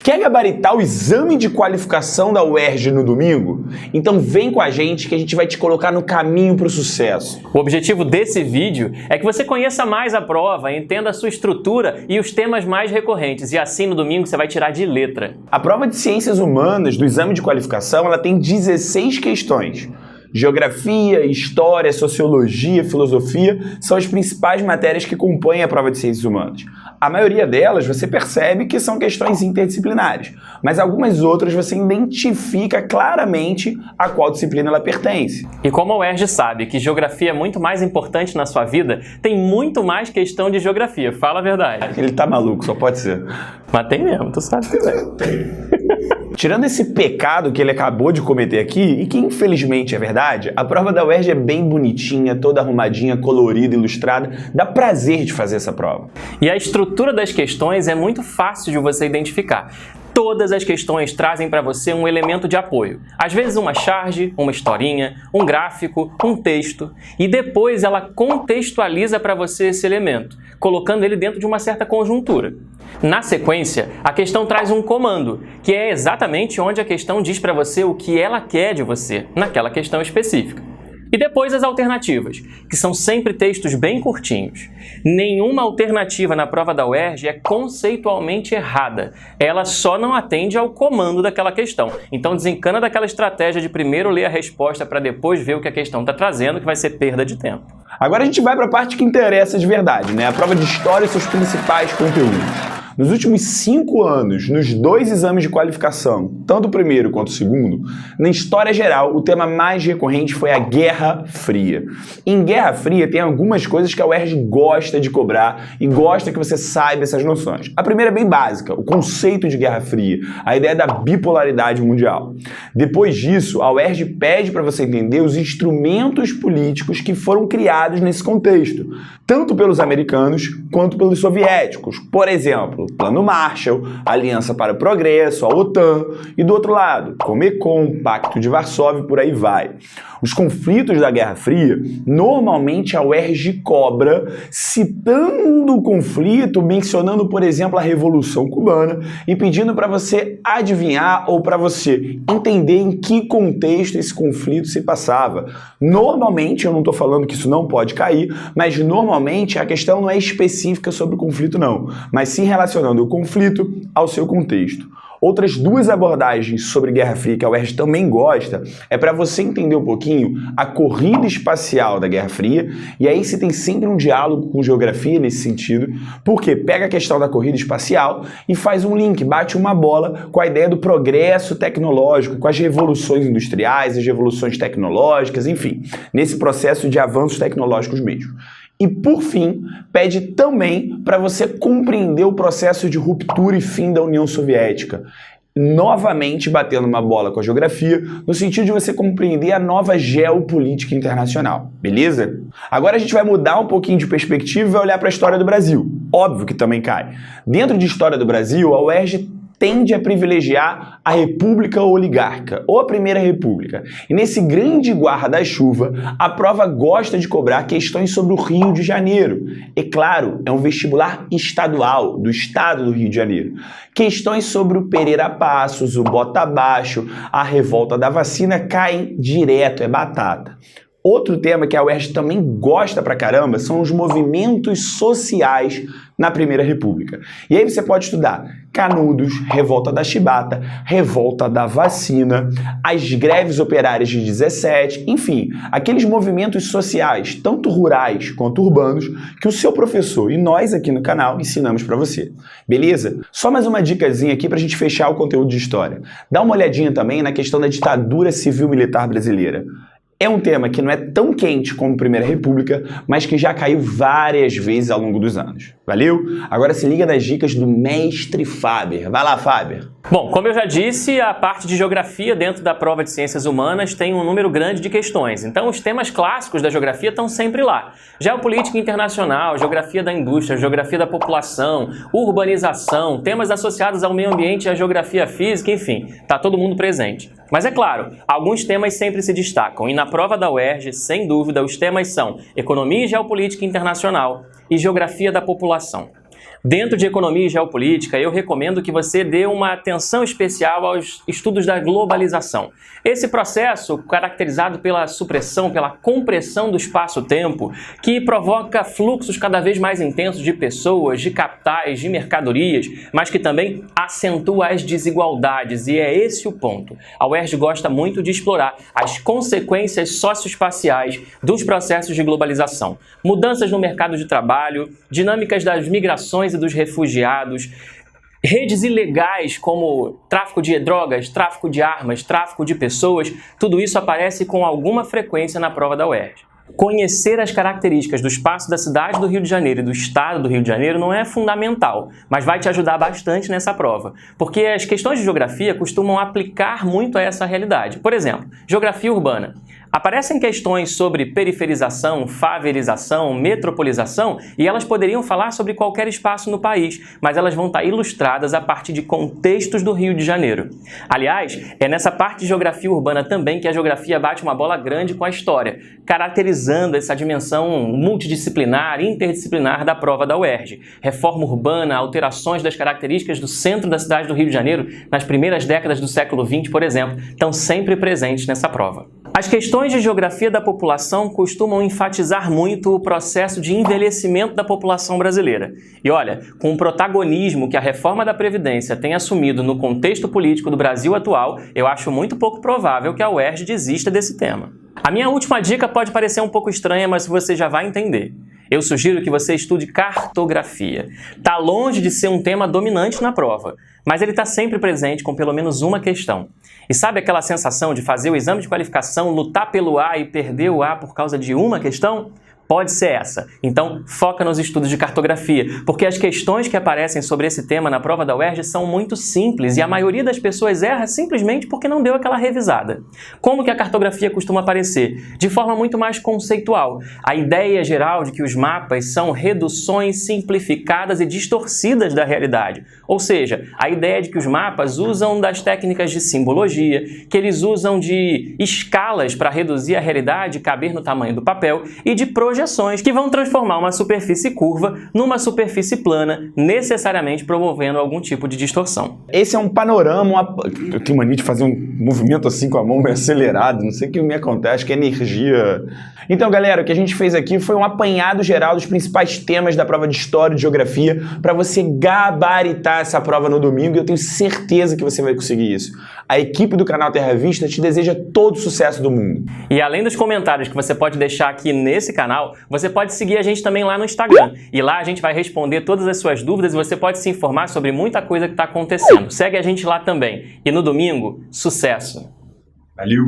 Quer gabaritar o exame de qualificação da UERJ no domingo? Então vem com a gente que a gente vai te colocar no caminho para o sucesso. O objetivo desse vídeo é que você conheça mais a prova, entenda a sua estrutura e os temas mais recorrentes, e assim no domingo você vai tirar de letra. A prova de Ciências Humanas do exame de qualificação ela tem 16 questões. Geografia, História, Sociologia, Filosofia são as principais matérias que compõem a prova de Ciências Humanas. A maioria delas você percebe que são questões interdisciplinares, mas algumas outras você identifica claramente a qual disciplina ela pertence. E como a UERJ sabe que Geografia é muito mais importante na sua vida, tem muito mais questão de Geografia, fala a verdade. Ele tá maluco, só pode ser. Mas tem mesmo, tu sabe que tem. Tirando esse pecado que ele acabou de cometer aqui, e que infelizmente é verdade, a prova da UERJ é bem bonitinha, toda arrumadinha, colorida, ilustrada, dá prazer de fazer essa prova. E a estrutura das questões é muito fácil de você identificar. Todas as questões trazem para você um elemento de apoio. Às vezes uma charge, uma historinha, um gráfico, um texto. E depois ela contextualiza para você esse elemento, colocando ele dentro de uma certa conjuntura. Na sequência, a questão traz um comando, que é exatamente onde a questão diz para você o que ela quer de você, naquela questão específica. E depois as alternativas, que são sempre textos bem curtinhos. Nenhuma alternativa na prova da UERJ é conceitualmente errada. Ela só não atende ao comando daquela questão. Então desencana daquela estratégia de primeiro ler a resposta para depois ver o que a questão está trazendo, que vai ser perda de tempo. Agora a gente vai para a parte que interessa de verdade, né? A prova de História e seus principais conteúdos. Nos últimos 5 anos, nos 2 exames de qualificação, tanto o primeiro quanto o segundo, na História Geral, o tema mais recorrente foi a Guerra Fria. Em Guerra Fria tem algumas coisas que a UERJ gosta de cobrar e gosta que você saiba essas noções. A primeira é bem básica, o conceito de Guerra Fria, a ideia da bipolaridade mundial. Depois disso, a UERJ pede para você entender os instrumentos políticos que foram criados nesse contexto, tanto pelos americanos quanto pelos soviéticos. Por exemplo, Plano Marshall, Aliança para o Progresso, a OTAN, e do outro lado, Comecon, Pacto de Varsóvia, por aí vai. Os conflitos da Guerra Fria, normalmente a UERJ cobra citando o conflito, mencionando, por exemplo, a Revolução Cubana e pedindo para você adivinhar ou para você entender em que contexto esse conflito se passava. Normalmente, eu não estou falando que isso não pode cair, mas normalmente a questão não é específica sobre o conflito não, mas sim relacionando o conflito ao seu contexto. Outras 2 abordagens sobre Guerra Fria que a UERJ também gosta é para você entender um pouquinho a corrida espacial da Guerra Fria, e aí você tem sempre um diálogo com geografia nesse sentido, porque pega a questão da corrida espacial e faz um link, bate uma bola com a ideia do progresso tecnológico, com as revoluções industriais, as revoluções tecnológicas, enfim, nesse processo de avanços tecnológicos mesmo. E, por fim, pede também para você compreender o processo de ruptura e fim da União Soviética. Novamente batendo uma bola com a geografia, no sentido de você compreender a nova geopolítica internacional, beleza? Agora a gente vai mudar um pouquinho de perspectiva e vai olhar para a história do Brasil. Óbvio que também cai. Dentro de história do Brasil, a UERJ tende a privilegiar a República Oligárquica, ou a Primeira República. E nesse grande guarda-chuva, a prova gosta de cobrar questões sobre o Rio de Janeiro. E claro, é um vestibular estadual, do estado do Rio de Janeiro. Questões sobre o Pereira Passos, o Bota Abaixo, a revolta da vacina caem direto, é batata. Outro tema que a UERJ também gosta pra caramba são os movimentos sociais na Primeira República. E aí você pode estudar Canudos, Revolta da Chibata, Revolta da Vacina, as greves operárias de 17, enfim, aqueles movimentos sociais, tanto rurais quanto urbanos, que o seu professor e nós aqui no canal ensinamos para você. Beleza? Só mais uma dicasinha aqui pra gente fechar o conteúdo de história. Dá uma olhadinha também na questão da ditadura civil-militar brasileira. É um tema que não é tão quente como a Primeira República, mas que já caiu várias vezes ao longo dos anos. Valeu? Agora se liga nas dicas do Mestre Faber. Vai lá, Faber! Bom, como eu já disse, a parte de geografia dentro da prova de ciências humanas tem um número grande de questões. Então, os temas clássicos da geografia estão sempre lá. Geopolítica internacional, geografia da indústria, geografia da população, urbanização, temas associados ao meio ambiente e à geografia física, enfim, está todo mundo presente. Mas é claro, alguns temas sempre se destacam e na prova da UERJ, sem dúvida, os temas são Economia e Geopolítica Internacional e Geografia da População. Dentro de economia e geopolítica, eu recomendo que você dê uma atenção especial aos estudos da globalização. Esse processo, caracterizado pela supressão, pela compressão do espaço-tempo, que provoca fluxos cada vez mais intensos de pessoas, de capitais, de mercadorias, mas que também acentua as desigualdades, e é esse o ponto. A UERJ gosta muito de explorar as consequências socioespaciais dos processos de globalização. Mudanças no mercado de trabalho, dinâmicas das migrações e dos refugiados, redes ilegais como tráfico de drogas, tráfico de armas, tráfico de pessoas, tudo isso aparece com alguma frequência na prova da UERJ. Conhecer as características do espaço da cidade do Rio de Janeiro e do estado do Rio de Janeiro não é fundamental, mas vai te ajudar bastante nessa prova, porque as questões de geografia costumam aplicar muito a essa realidade. Por exemplo, geografia urbana. Aparecem questões sobre periferização, favelização, metropolização, e elas poderiam falar sobre qualquer espaço no país, mas elas vão estar ilustradas a partir de contextos do Rio de Janeiro. Aliás, é nessa parte de geografia urbana também que a geografia bate uma bola grande com a história, caracterizando essa dimensão multidisciplinar, interdisciplinar da prova da UERJ. Reforma urbana, alterações das características do centro da cidade do Rio de Janeiro nas primeiras décadas do século XX, por exemplo, estão sempre presentes nessa prova. As questões de geografia da população costumam enfatizar muito o processo de envelhecimento da população brasileira. E olha, com o protagonismo que a reforma da Previdência tem assumido no contexto político do Brasil atual, eu acho muito pouco provável que a UERJ desista desse tema. A minha última dica pode parecer um pouco estranha, mas você já vai entender. Eu sugiro que você estude cartografia. Está longe de ser um tema dominante na prova, mas ele está sempre presente com pelo menos uma questão. E sabe aquela sensação de fazer o exame de qualificação, lutar pelo A e perder o A por causa de uma questão? Pode ser essa. Então, foca nos estudos de cartografia, porque as questões que aparecem sobre esse tema na prova da UERJ são muito simples e a maioria das pessoas erra simplesmente porque não deu aquela revisada. Como que a cartografia costuma aparecer? De forma muito mais conceitual. A ideia geral de que os mapas são reduções simplificadas e distorcidas da realidade. Ou seja, a ideia de que os mapas usam das técnicas de simbologia, que eles usam de escalas para reduzir a realidade e caber no tamanho do papel e de projeções que vão transformar uma superfície curva numa superfície plana, necessariamente promovendo algum tipo de distorção. Esse é um panorama, eu tenho mania de fazer um movimento assim com a mão meio acelerado, não sei o que me acontece, acho que é energia. Então, galera, o que a gente fez aqui foi um apanhado geral dos principais temas da prova de História e de Geografia para você gabaritar essa prova no domingo, e eu tenho certeza que você vai conseguir isso. A equipe do canal Terra Vista te deseja todo o sucesso do mundo. E além dos comentários que você pode deixar aqui nesse canal, você pode seguir a gente também lá no Instagram. E lá a gente vai responder todas as suas dúvidas e você pode se informar sobre muita coisa que está acontecendo. Segue a gente lá também. E no domingo, sucesso! Valeu!